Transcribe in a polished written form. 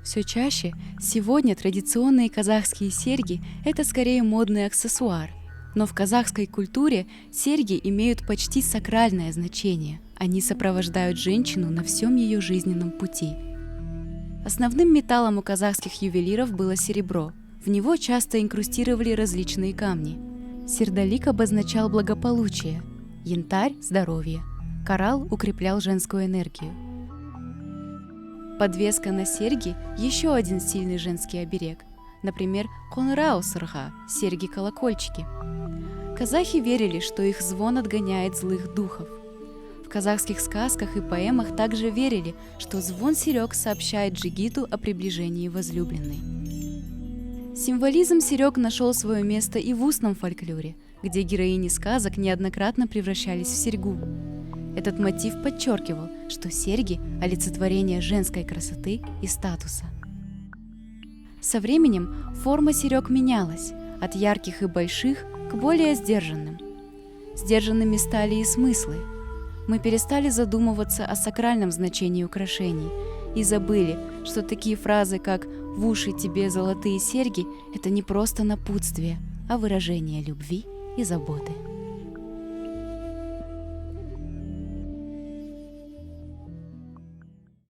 Все чаще сегодня традиционные казахские серьги – это скорее модный аксессуар. Но в казахской культуре серьги имеют почти сакральное значение. Они сопровождают женщину на всем ее жизненном пути. Основным металлом у казахских ювелиров было серебро. В него часто инкрустировали различные камни. Сердолик обозначал благополучие, янтарь – здоровье, коралл укреплял женскую энергию. Подвеска на серьги – еще один сильный женский оберег. Например, конраусырга – серьги-колокольчики. Казахи верили, что их звон отгоняет злых духов. В казахских сказках и поэмах также верили, что звон серег сообщает джигиту о приближении возлюбленной. Символизм серег нашел свое место и в устном фольклоре, где героини сказок неоднократно превращались в серьгу. Этот мотив подчеркивал, что серьги – олицетворение женской красоты и статуса. Со временем форма серег менялась от ярких и больших к более сдержанным. Сдержанными стали и смыслы. Мы перестали задумываться о сакральном значении украшений и забыли, что такие фразы, как «в уши тебе золотые серьги» – это не просто напутствие, а выражение любви и заботы.